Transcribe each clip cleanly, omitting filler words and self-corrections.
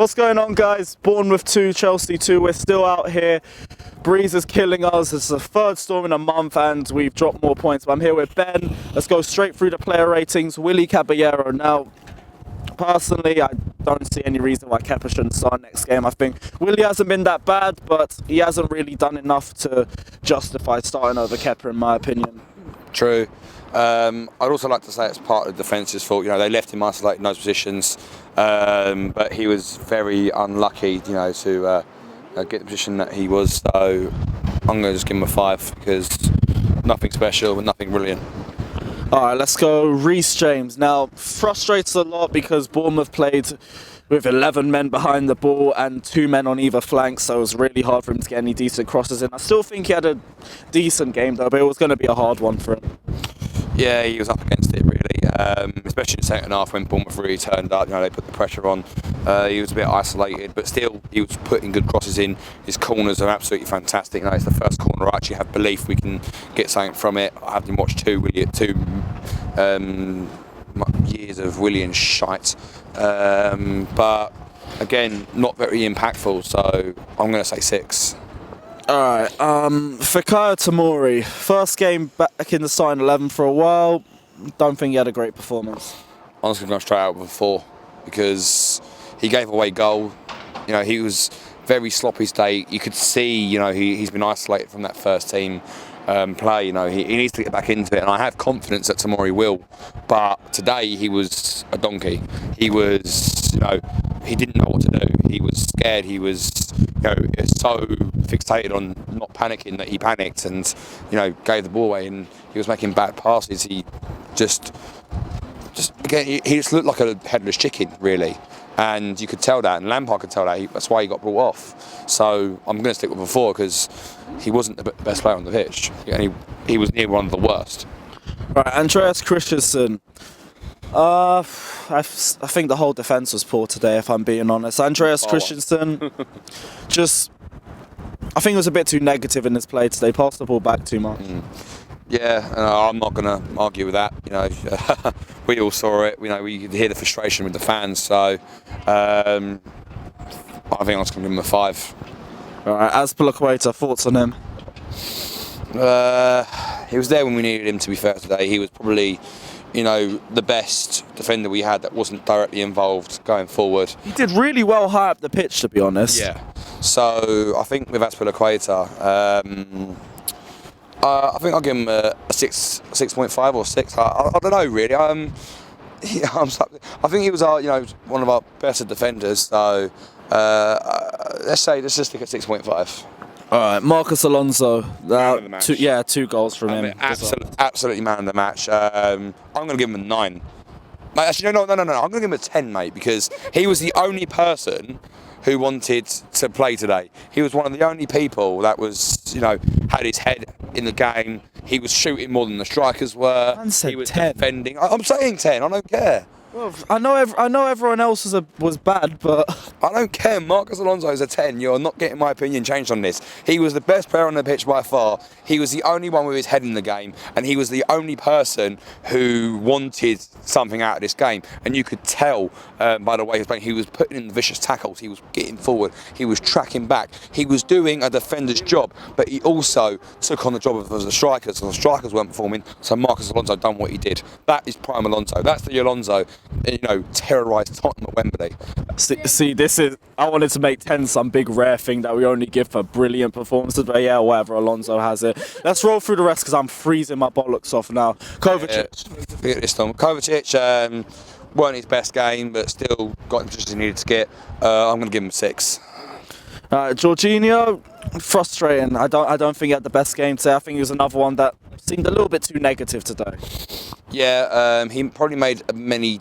What's going on, guys? Bournemouth 2, Chelsea 2. We're still out here. Breeze is killing us. It's the third storm in a month and we've dropped more points. But I'm here with Ben. Let's go straight through the player ratings. Willy Caballero. Now, personally, I don't see any reason why Kepa shouldn't start next game. I think Willy hasn't been that bad, but he hasn't really done enough to justify starting over Kepa, in my opinion. True. I'd also like to say it's part of the defence's fault. You know, they left him isolated in those positions, but he was very unlucky, you know, to get the position that he was. So I'm going to just give him a 5 because nothing special and nothing brilliant. All right, let's go Rhys James. Now, frustrates a lot because Bournemouth played with 11 men behind the ball and 2 men on either flank, so it was really hard for him to get any decent crosses in. I still think he had a decent game, though, but it was going to be a hard one for him. Yeah, he was up against it, really, especially in the second half when Bournemouth really turned up. You know, they put the pressure on. He was a bit isolated, but still, he was putting good crosses in. His corners are absolutely fantastic. You know, it's the first corner I actually have belief we can get something from it. I haven't watched two years of Willy and shite, but again, not very impactful. So I'm going to say 6. Alright, Fikayo Tomori, first game back in the starting 11 for a while. Don't think he had a great performance. Honestly, I'm going to straight out with a 4 because he gave away goal. You know, he was very sloppy state. You could see, you know, he's been isolated from that first team play. You know, he needs to get back into it, and I have confidence that Tomori will. But today he was a donkey. He was, you know, he didn't know what to do. He was scared. He was, you know, so fixated on not panicking that he panicked and, you know, gave the ball away, and he was making bad passes. He just again, he just looked like a headless chicken, really. And you could tell that, and Lampard could tell that. That's why he got brought off. So I'm going to stick with a 4 because he wasn't the best player on the pitch, and he was near one of the worst. Right, Andreas Christensen. I think the whole defence was poor today, if I'm being honest. Andreas Christensen, I think it was a bit too negative in his play today. Passed the ball back too much. Yeah, I'm not going to argue with that. You know, we all saw it. You know, we could hear the frustration with the fans. So I think I'm just going to give him a 5. All right, Azpilicueta, thoughts on him? He was there when we needed him, to be fair, today. He was probably, you know, the best defender we had that wasn't directly involved going forward. He did really well high up the pitch, to be honest. Yeah. So I think with Azpilicueta, I think I'll give him a 6.5 or 6. I don't know, really. I think he was one of our better defenders. So let's just stick at 6.5. All right, Marcus Alonso. 2 goals from him. Absolutely man of the match. I'm going to give him a 9. Actually, no. I'm going to give him a 10, mate, because he was the only person who wanted to play today. He was one of the only people that was, you know, had his head in the game. He was shooting more than the strikers were. He was 10. Defending. I'm saying 10. I don't care. Well, I know everyone else was bad, but I don't care. Marcus Alonso is a 10. You're not getting my opinion changed on this. He was the best player on the pitch by far. He was the only one with his head in the game, and he was the only person who wanted something out of this game. And you could tell by the way he was playing. He was putting in vicious tackles. He was getting forward. He was tracking back. He was doing a defender's job, but he also took on the job of the strikers. And the strikers weren't performing, so Marcus Alonso done what he did. That is prime Alonso. That's the Alonso, you know, terrorised Tottenham at Wembley. See, this is. I wanted to make 10 some big rare thing that we only give for brilliant performances, but yeah, whatever. Alonso has it. Let's roll through the rest because I'm freezing my bollocks off now. Kovacic. Forget this time. Kovacic weren't his best game, but still got him just as he needed to get. I'm going to give him a 6. Jorginho, frustrating. I don't think he had the best game today. I think he was another one that seemed a little bit too negative today. Yeah, he probably made he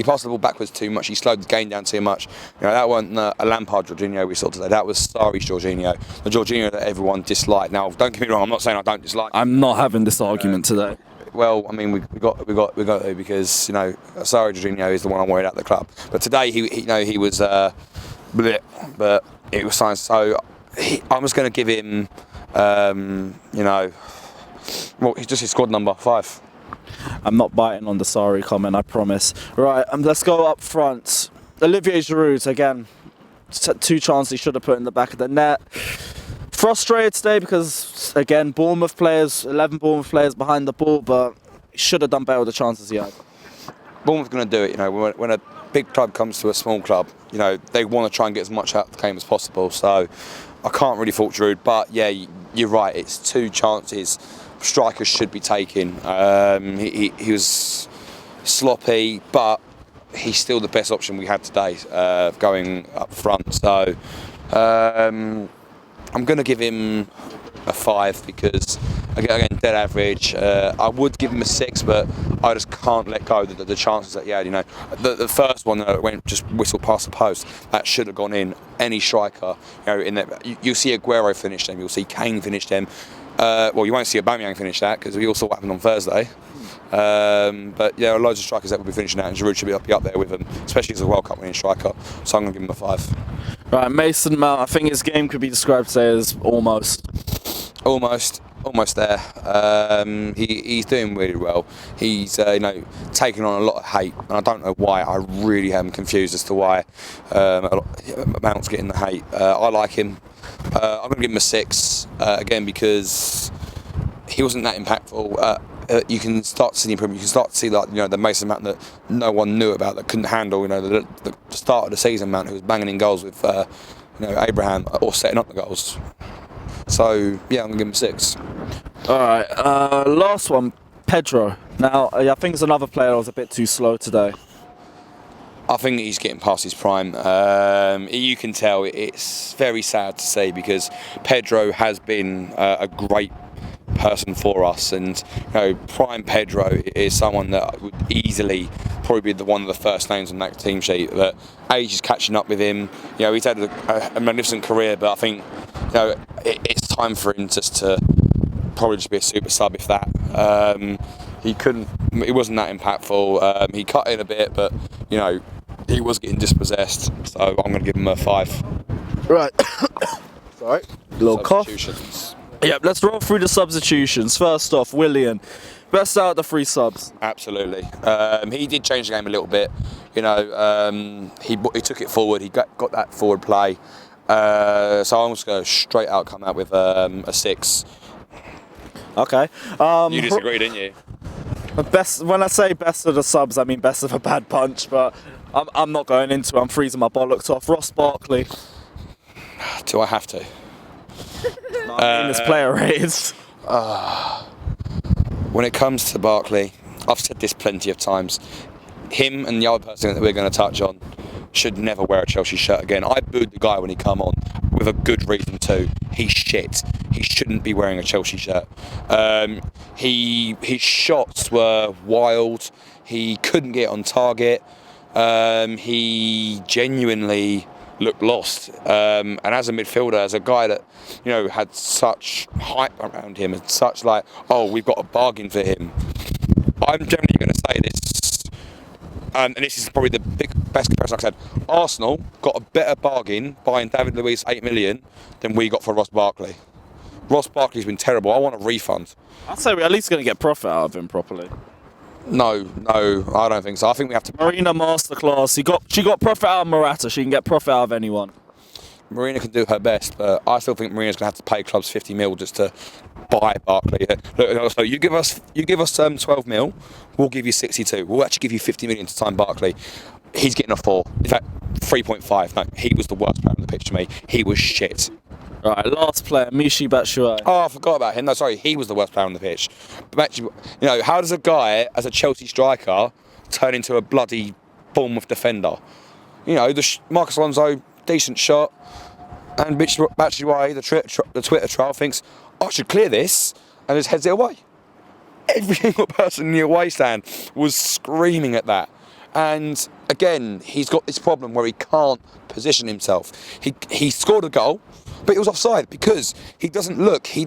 passed the ball backwards too much. He slowed the game down too much. You know, that wasn't a Lampard Jorginho we saw today. That was Sarri's Jorginho, the Jorginho that everyone disliked. Now, don't get me wrong. I'm not saying I don't dislike him. I'm not having this argument today. Well, I mean, we got to, because, you know, Sarri Jorginho is the one I'm worried at the club. But today he was but it was fine. So I'm just going to give him he's just his squad number 5. I'm not biting on the sorry comment, I promise. Right, let's go up front. Olivier Giroud, again, two chances he should have put in the back of the net. Frustrated today because, again, 11 Bournemouth players behind the ball, but he should have done better with the chances he had. Bournemouth going to do it, you know, when a big club comes to a small club, you know, they want to try and get as much out of the game as possible. So I can't really fault Giroud, but yeah, you're right, it's two chances strikers should be taking. He was sloppy, but he's still the best option we had today, going up front. So I'm going to give him a 5 because, again, dead average. I would give him a 6, but I just can't let go of the chances that he had. You know, the first one that went just whistled past the post, that should have gone in. Any striker, you know, in there, you'll see Aguero finish them. You'll see Kane finish them. Well, you won't see Aubameyang finish that because we all saw what happened on Thursday. But yeah, loads of strikers that will be finishing that, and Giroud should be up there with them, especially as a World Cup winning striker. So I'm going to give him a 5. Right, Mason Mount. I think his game could be described today as almost there. He's doing really well. He's you know, taking on a lot of hate, and I don't know why. I really am confused as to why Mount's getting the hate. I like him. I'm going to give him a 6 again because he wasn't that impactful. You can start to see the improvement. You can start to see, like, you know, the Mason Mount that no one knew about, that couldn't handle, you know, the start of the season Mount who was banging in goals with you know, Abraham, or setting up the goals. So yeah, I'm gonna give him a 6. All right, last one, Pedro. Now I think it's another player that was a bit too slow today. I think he's getting past his prime. You can tell it's very sad to see because Pedro has been a great person for us, and you know, prime Pedro is someone that would easily probably be one of the first names on that team sheet. But age is catching up with him. You know, he's had a magnificent career, but I think, you know, it's time for him just to probably just be a super sub, if that. He wasn't that impactful. He cut in a bit, but you know, he was getting dispossessed. So I'm going to give him a 5. Right. Sorry. Little cough. Yep, let's roll through the substitutions. First off, Willian. Best out of the 3 subs. Absolutely. He did change the game a little bit. You know, he took it forward. He got that forward play. So I'm just going to straight out come out with a 6. Okay. You disagree, didn't you? Best. When I say best of the subs, I mean best of a bad punch. But I'm not going into it. I'm freezing my bollocks off. Ross Barkley. Do I have to? No, I mean, his player rates. When it comes to Barkley, I've said this plenty of times. Him and the other person that we're going to touch on should never wear a Chelsea shirt again. I booed the guy when he come on with a good reason too. He's shit. He shouldn't be wearing a Chelsea shirt. His shots were wild. He couldn't get on target. He genuinely looked lost. And as a midfielder, as a guy that, you know, had such hype around him and such like, oh, we've got a bargain for him. I'm generally going to say this, and this is probably the best comparison I've said. Arsenal got a better bargain buying David Luiz 8 million than we got for Ross Barkley. Ross Barkley's been terrible. I want a refund. I'd say we're at least going to get profit out of him properly. No, I don't think so. I think we have to. Marina masterclass. She got profit out of Morata. She can get profit out of anyone. Marina can do her best, but I still think Marina's going to have to pay clubs 50 mil just to buy Barkley. Look, so you give us 12 mil, we'll give you 62. We'll actually give you 50 million to sign Barkley. He's getting a 4. In fact, 3.5. No, he was the worst player on the pitch to me. He was shit. Right, last player, Michy Batshuayi. Oh, I forgot about him. No, sorry, he was the worst player on the pitch. But actually, you know, how does a guy as a Chelsea striker turn into a bloody Bournemouth defender? You know, Marcus Alonso, decent shot, and Batshuayi, the Twitter troll, thinks, I should clear this, and just heads it away. Every single person in the away stand was screaming at that. And again, he's got this problem where he can't position himself. He scored a goal, but it was offside because he doesn't look. He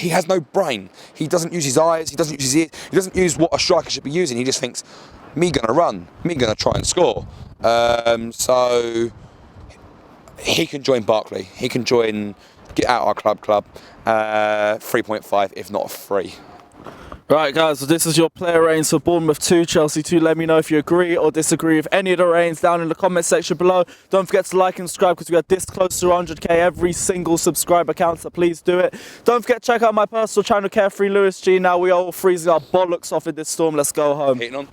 has no brain. He doesn't use his eyes. He doesn't use his ears. He doesn't use what a striker should be using. He just thinks, me gonna run, me gonna try and score. So he can join Barkley. He can join, get out our club. 3.5, if not 3. Right, guys, so this is your player reigns for Bournemouth 2, Chelsea 2. Let me know if you agree or disagree with any of the reigns down in the comment section below. Don't forget to like and subscribe because we are this close to 100k. Every single subscriber counts, so please do it. Don't forget to check out my personal channel, Carefree Lewis G. Now we are all freezing our bollocks off in this storm. Let's go home. Hitting on.